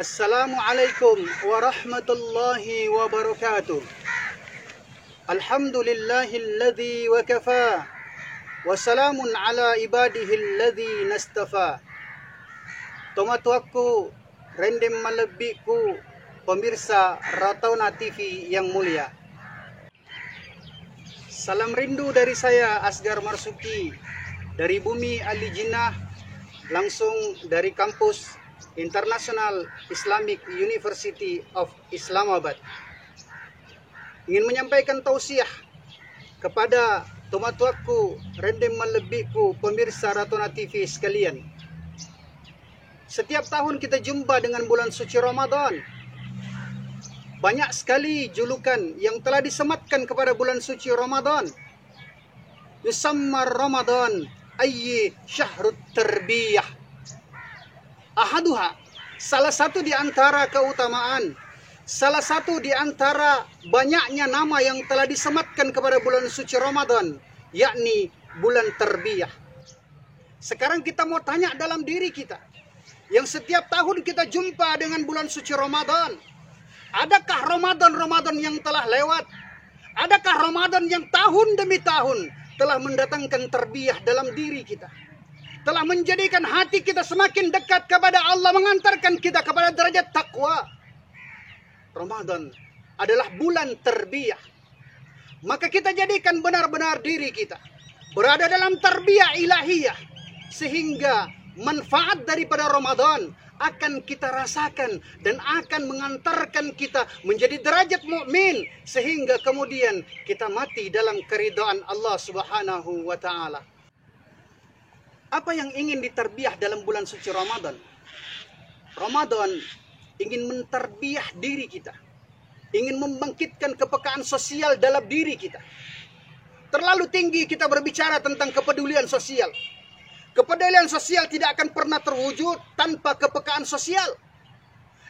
Assalamualaikum warahmatullahi wabarakatuh. Alhamdulillahilladzi wa kafa wa salamun ala ibadihilladzi nastafa. Tomatuaku, rendem malebiku, pemirsa Ratauna TV yang mulia. Salam rindu dari saya Asgar Marsuki dari bumi Al-Jinnah, langsung dari kampus International Islamic University of Islamabad. Ingin menyampaikan tausiah kepada tomatuaku, rendem malebiku, pemirsa Ratauna TV sekalian. Setiap tahun kita jumpa dengan bulan suci Ramadan. Banyak sekali julukan yang telah disematkan kepada bulan suci Ramadan. Yusammar Ramadan ayyi syahrut tarbiyah. Ahaduha, salah satu di antara keutamaan, salah satu di antara banyaknya nama yang telah disematkan kepada bulan suci Ramadan, yakni bulan tarbiyah. Sekarang kita mau tanya dalam diri kita, yang setiap tahun kita jumpa dengan bulan suci Ramadan. Adakah Ramadan yang telah lewat? Adakah Ramadan yang tahun demi tahun telah mendatangkan tarbiyah dalam diri kita? Telah menjadikan hati kita semakin dekat kepada Allah, mengantarkan kita kepada derajat takwa. Ramadan adalah bulan tarbiyah. Maka kita jadikan benar-benar diri kita berada dalam tarbiyah ilahiyah, sehingga manfaat daripada Ramadan akan kita rasakan dan akan mengantarkan kita menjadi derajat mukmin, sehingga kemudian kita mati dalam keridhaan Allah Subhanahu wa taala. Apa yang ingin ditarbiyah dalam bulan suci Ramadan? Ramadan ingin mentarbiah diri kita, ingin membangkitkan kepekaan sosial dalam diri kita. Terlalu tinggi kita berbicara tentang kepedulian sosial. Kepedulian sosial tidak akan pernah terwujud tanpa kepekaan sosial.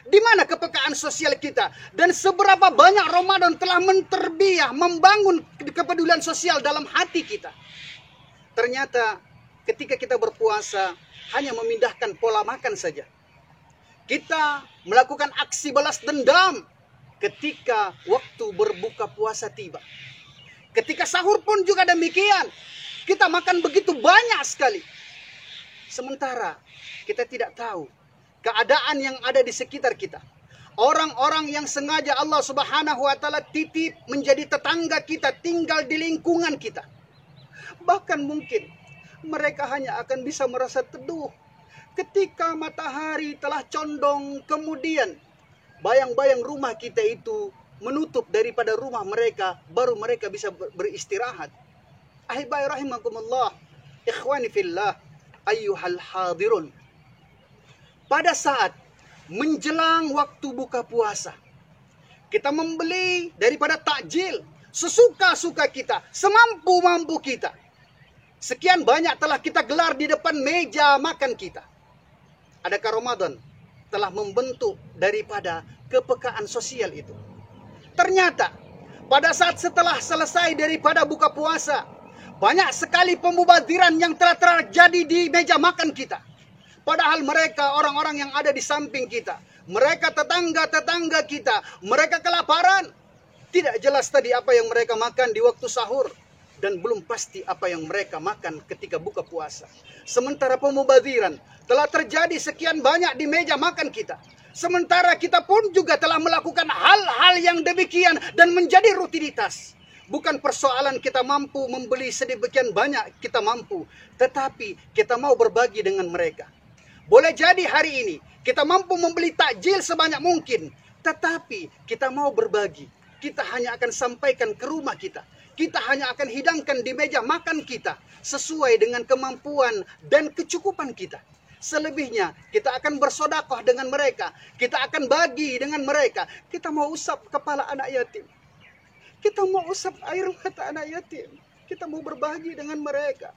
Di mana kepekaan sosial kita? Dan seberapa banyak Ramadan telah mentarbiah, membangun kepedulian sosial dalam hati kita? Ternyata ketika kita berpuasa hanya memindahkan pola makan saja. Kita melakukan aksi balas dendam ketika waktu berbuka puasa tiba. Ketika sahur pun juga demikian. Kita makan begitu banyak sekali. Sementara kita tidak tahu keadaan yang ada di sekitar kita. Orang-orang yang sengaja Allah Subhanahu wa taala titip menjadi tetangga kita, tinggal di lingkungan kita. Bahkan mungkin mereka hanya akan bisa merasa teduh ketika matahari telah condong, kemudian bayang-bayang rumah kita itu menutup daripada rumah mereka, baru mereka bisa beristirahat. Ahibai rahimakumullah, ikhwani fillah, ayyuhal hadirun. Pada saat menjelang waktu buka puasa, kita membeli daripada takjil sesuka-suka kita, semampu-mampu kita. Sekian banyak telah kita gelar di depan meja makan kita. Adakah Ramadan telah membentuk daripada kepekaan sosial itu? Ternyata pada saat setelah selesai daripada buka puasa, banyak sekali pemubadiran yang telah terjadi di meja makan kita. Padahal mereka orang-orang yang ada di samping kita, mereka tetangga-tetangga kita, mereka kelaparan. Tidak jelas tadi apa yang mereka makan di waktu sahur, dan belum pasti apa yang mereka makan ketika buka puasa. Sementara pemubadiran telah terjadi sekian banyak di meja makan kita. Sementara kita pun juga telah melakukan hal-hal yang demikian dan menjadi rutinitas. Bukan persoalan kita mampu membeli sedemikian banyak, kita mampu. Tetapi kita mau berbagi dengan mereka. Boleh jadi hari ini kita mampu membeli takjil sebanyak mungkin. Tetapi kita mau berbagi. Kita hanya akan sampaikan ke rumah kita. Kita hanya akan hidangkan di meja makan kita sesuai dengan kemampuan dan kecukupan kita. Selebihnya kita akan bersedekah dengan mereka. Kita akan bagi dengan mereka. Kita mau usap kepala anak yatim. Kita mau usap air mata anak yatim. Kita mau berbagi dengan mereka.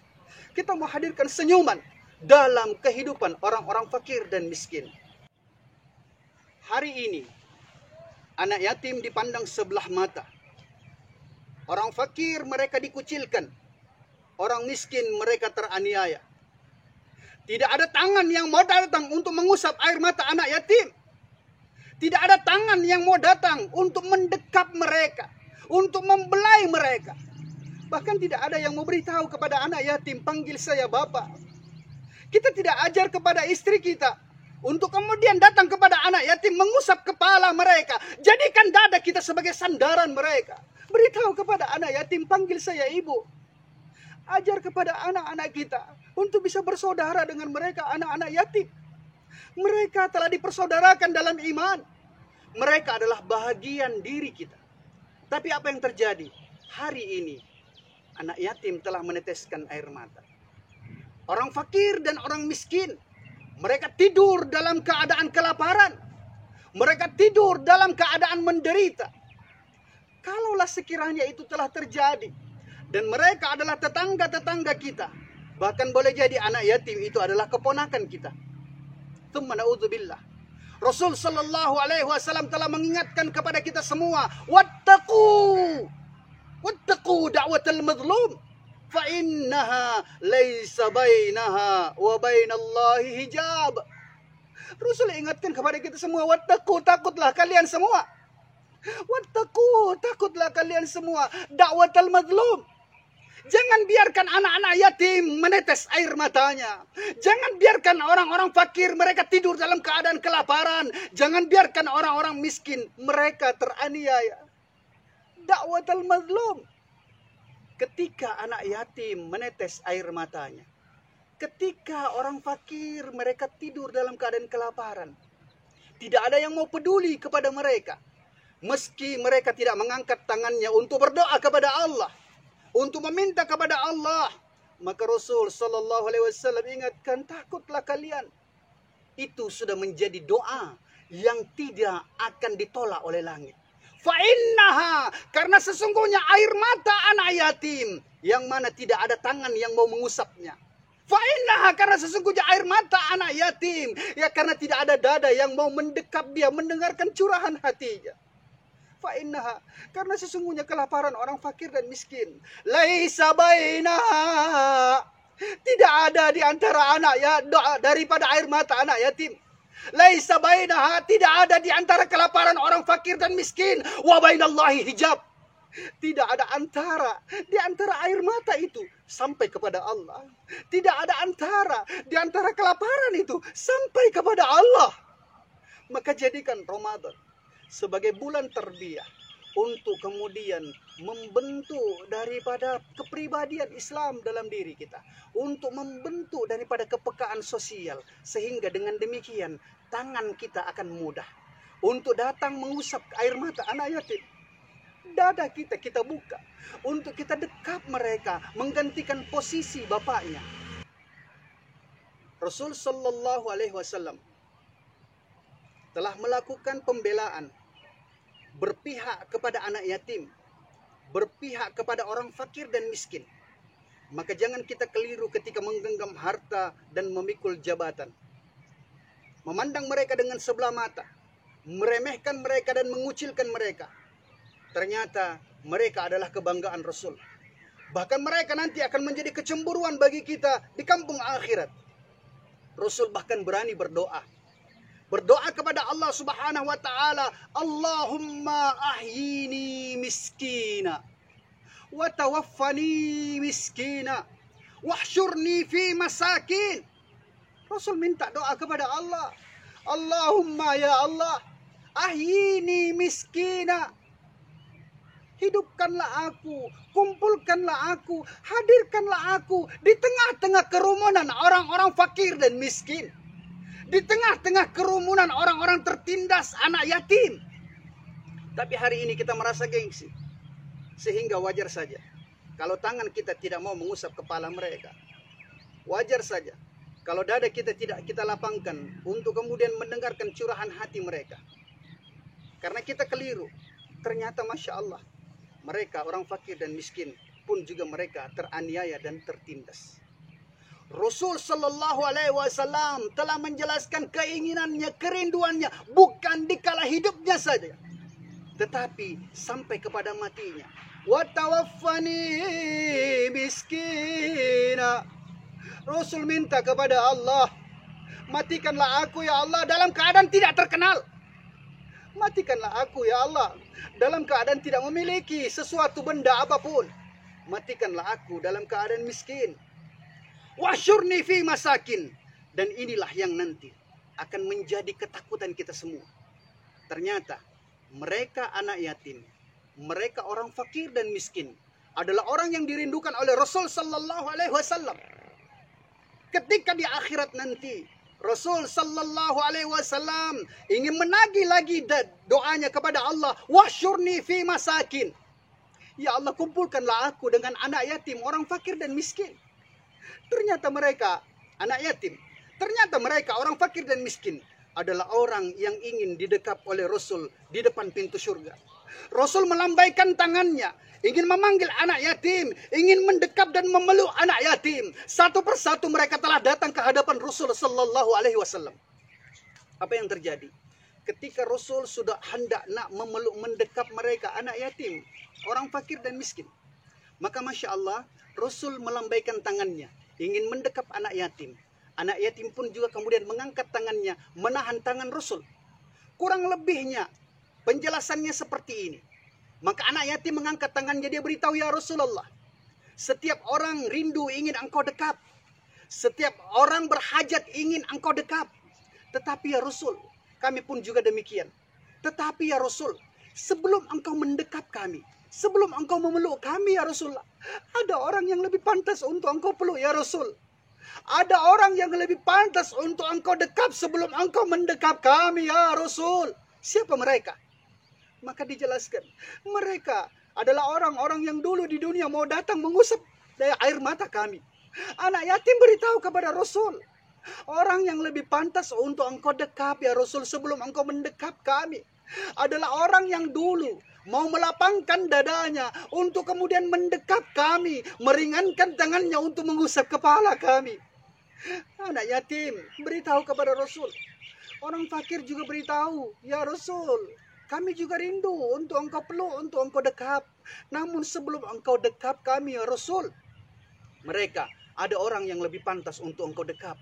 Kita mau hadirkan senyuman dalam kehidupan orang-orang fakir dan miskin. Hari ini anak yatim dipandang sebelah mata. Orang fakir mereka dikucilkan. Orang miskin mereka teraniaya. Tidak ada tangan yang mau datang untuk mengusap air mata anak yatim. Tidak ada tangan yang mau datang untuk mendekap mereka, untuk membelai mereka. Bahkan tidak ada yang mau beritahu kepada anak yatim, panggil saya bapak. Kita tidak ajar kepada istri kita untuk kemudian datang kepada anak yatim, mengusap kepala mereka. Jadikan dada kita sebagai sandaran mereka. Beritahu kepada anak yatim, panggil saya ibu. Ajar kepada anak-anak kita untuk bisa bersaudara dengan mereka, anak-anak yatim. Mereka telah dipersaudarakan dalam iman. Mereka adalah bahagian diri kita. Tapi apa yang terjadi? Hari ini, anak yatim telah meneteskan air mata. Orang fakir dan orang miskin, mereka tidur dalam keadaan kelaparan. Mereka tidur dalam keadaan menderita. Kalaulah sekiranya itu telah terjadi, dan mereka adalah tetangga-tetangga kita, bahkan boleh jadi anak yatim itu adalah keponakan kita. Tsumma na'udzubillah. Rasul sallallahu alaihi wasallam telah mengingatkan kepada kita semua, wattaqu da'watal mazlum fa innaha laisa bainaha wa bainallahi hijab. Rasul ingatkan kepada kita semua, wattaqu, takutlah kalian semua. Wattaqu, takutlah kalian semua da'watal mazlum. Jangan biarkan anak-anak yatim menetes air matanya. Jangan biarkan orang-orang fakir mereka tidur dalam keadaan kelaparan. Jangan biarkan orang-orang miskin mereka teraniaya. Da'watal mazlum. Ketika anak yatim menetes air matanya, ketika orang fakir mereka tidur dalam keadaan kelaparan, tidak ada yang mau peduli kepada mereka. Meski mereka tidak mengangkat tangannya untuk berdoa kepada Allah, untuk meminta kepada Allah, maka Rasul sallallahu alaihi wasallam ingatkan, takutlah kalian. Itu sudah menjadi doa yang tidak akan ditolak oleh langit. Fa innaha, karena sesungguhnya air mata anak yatim yang mana tidak ada tangan yang mau mengusapnya. Fa innaha, karena sesungguhnya air mata anak yatim, ya karena tidak ada dada yang mau mendekap dia, mendengarkan curahan hatinya. Fa innaha, karena sesungguhnya kelaparan orang fakir dan miskin. Laisa bainaha, tidak ada di antara anak ya daripada air mata anak yatim. Laisa bainaha, tidak ada di antara kelaparan orang fakir dan miskin. Wa bainallahi hijab, tidak ada antara di antara air mata itu sampai kepada Allah. Tidak ada antara di antara kelaparan itu sampai kepada Allah. Maka jadikan Ramadan sebagai bulan tarbiyah untuk kemudian membentuk daripada kepribadian Islam dalam diri kita, untuk membentuk daripada kepekaan sosial, sehingga dengan demikian tangan kita akan mudah untuk datang mengusap air mata anak yatim. Dada kita buka untuk kita dekap mereka, menggantikan posisi bapaknya. Rasul sallallahu alaihi wasallam telah melakukan pembelaan, berpihak kepada anak yatim, berpihak kepada orang fakir dan miskin. Maka jangan kita keliru ketika menggenggam harta dan memikul jabatan, memandang mereka dengan sebelah mata, meremehkan mereka dan mengucilkan mereka. Ternyata mereka adalah kebanggaan Rasul. Bahkan mereka nanti akan menjadi kecemburuan bagi kita di kampung akhirat. Rasul bahkan berani berdoa kepada Allah subhanahu wa ta'ala, Allahumma ahyini miskina wa tawaffani miskina wahsyurni fi masakin. Rasul minta doa kepada Allah, Allahumma ya Allah, ahyini miskina, hidupkanlah aku, kumpulkanlah aku, hadirkanlah aku di tengah-tengah kerumunan orang-orang fakir dan miskin, di tengah-tengah kerumunan orang-orang tertindas, anak yatim. Tapi hari ini kita merasa gengsi, sehingga wajar saja kalau tangan kita tidak mau mengusap kepala mereka. Wajar saja kalau dada kita tidak kita lapangkan untuk kemudian mendengarkan curahan hati mereka. Karena kita keliru. Ternyata Masya Allah, mereka orang fakir dan miskin pun juga mereka teraniaya dan tertindas. Rasul sallallahu alaihi wasallam telah menjelaskan keinginannya, kerinduannya bukan di kala hidupnya saja, tetapi sampai kepada matinya. Wa tawaffani miskina. Rasul minta kepada Allah, matikanlah aku ya Allah dalam keadaan tidak terkenal. Matikanlah aku ya Allah dalam keadaan tidak memiliki sesuatu benda apapun. Matikanlah aku dalam keadaan miskin. Wasyurni fi masakin. Dan inilah yang nanti akan menjadi ketakutan kita semua. Ternyata mereka anak yatim, mereka orang fakir dan miskin adalah orang yang dirindukan oleh Rasul sallallahu alaihi wasallam. Ketika di akhirat nanti Rasul sallallahu alaihi wasallam ingin menagih lagi doanya kepada Allah, wasyurni fi masakin. Ya Allah, kumpulkanlah aku dengan anak yatim, orang fakir dan miskin. Ternyata mereka anak yatim, ternyata mereka orang fakir dan miskin adalah orang yang ingin didekap oleh Rasul di depan pintu surga. Rasul melambaikan tangannya, ingin memanggil anak yatim, ingin mendekap dan memeluk anak yatim. Satu persatu mereka telah datang ke hadapan Rasul sallallahu alaihi wasallam. Apa yang terjadi? Ketika Rasul sudah hendak nak memeluk mendekap mereka anak yatim, orang fakir dan miskin, maka Masya Allah, Rasul melambaikan tangannya, ingin mendekap anak yatim. Anak yatim pun juga kemudian mengangkat tangannya, menahan tangan Rasul. Kurang lebihnya penjelasannya seperti ini. Maka anak yatim mengangkat tangannya, dia beritahu, ya Rasulullah, setiap orang rindu ingin engkau dekap. Setiap orang berhajat ingin engkau dekap. Tetapi ya Rasul, kami pun juga demikian. Tetapi ya Rasul, sebelum engkau mendekap kami, sebelum engkau memeluk kami ya Rasulullah, ada orang yang lebih pantas untuk engkau peluk ya Rasul. Ada orang yang lebih pantas untuk engkau dekap sebelum engkau mendekap kami ya Rasul. Siapa mereka? Maka dijelaskan, mereka adalah orang-orang yang dulu di dunia mau datang mengusap dari air mata kami. Anak yatim beritahu kepada Rasul, orang yang lebih pantas untuk engkau dekap ya Rasul sebelum engkau mendekap kami adalah orang yang dulu mau melapangkan dadanya untuk kemudian mendekap kami, meringankan tangannya untuk mengusap kepala kami. Anak yatim beritahu kepada Rasul, orang fakir juga beritahu, ya Rasul, kami juga rindu untuk engkau peluk, untuk engkau dekap. Namun sebelum engkau dekap kami ya Rasul, mereka ada orang yang lebih pantas untuk engkau dekap,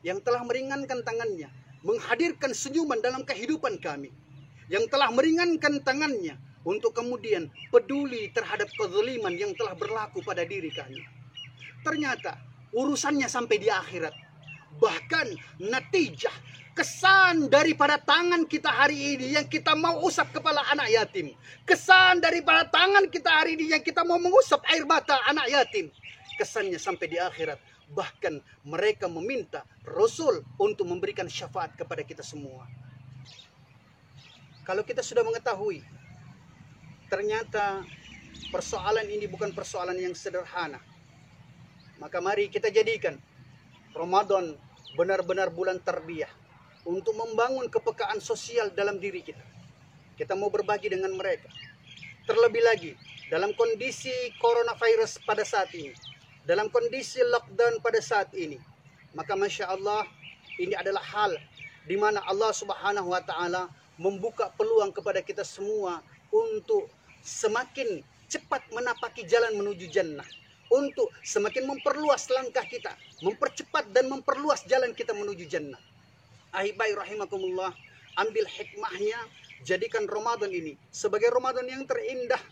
yang telah meringankan tangannya, menghadirkan senyuman dalam kehidupan kami, yang telah meringankan tangannya untuk kemudian peduli terhadap kezaliman yang telah berlaku pada diri kami. Ternyata urusannya sampai di akhirat. Bahkan natijah, kesan daripada tangan kita hari ini yang kita mau usap kepala anak yatim, kesan daripada tangan kita hari ini yang kita mau mengusap air mata anak yatim, kesannya sampai di akhirat. Bahkan mereka meminta Rasul untuk memberikan syafaat kepada kita semua. Kalau kita sudah mengetahui, ternyata persoalan ini bukan persoalan yang sederhana, maka mari kita jadikan Ramadan benar-benar bulan tarbiyah untuk membangun kepekaan sosial dalam diri kita. Kita mau berbagi dengan mereka. Terlebih lagi dalam kondisi coronavirus pada saat ini, dalam kondisi lockdown pada saat ini, maka Masya Allah, ini adalah hal di mana Allah Subhanahu wa Ta'ala membuka peluang kepada kita semua untuk semakin cepat menapaki jalan menuju jannah, untuk semakin memperluas langkah kita, mempercepat dan memperluas jalan kita menuju jannah. Ahibai rahimakumullah, ambil hikmahnya, jadikan Ramadan ini sebagai Ramadan yang terindah.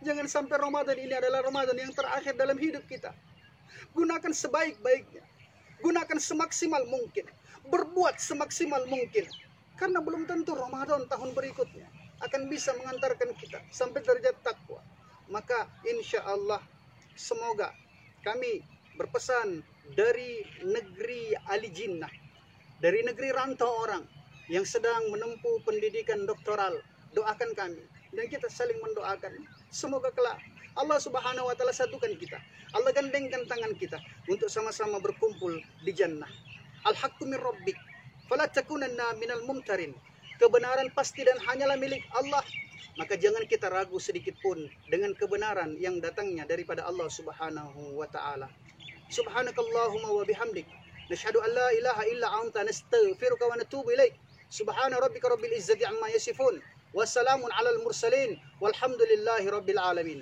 Jangan sampai Ramadan ini adalah Ramadan yang terakhir dalam hidup kita. Gunakan sebaik-baiknya, gunakan semaksimal mungkin, berbuat semaksimal mungkin. Karena belum tentu Ramadan tahun berikutnya akan bisa mengantarkan kita sampai derajat takwa. Maka insya Allah, semoga kami berpesan dari negeri Al-Jinnah, dari negeri rantau orang yang sedang menempuh pendidikan doktoral, doakan kami dan kita saling mendoakan. Semoga kelak Allah Subhanahu wa Ta'ala satukan kita, Allah gandengkan tangan kita untuk sama-sama berkumpul di jannah. Al-haqqu min rabbik fala takunanna minal mumtarin. Kebenaran pasti dan hanyalah milik Allah, maka jangan kita ragu sedikit pun dengan kebenaran yang datangnya daripada Allah Subhanahu wa Ta'ala. Subhanakallahumma wa bihamdik, nashhadu an la ilaha illa anta, nastaghfiruka wa natubu ilaik. Subhana rabbika rabbil izzati amma yasifun, wassalamun alal mursalin, walhamdulillahi rabbil alamin.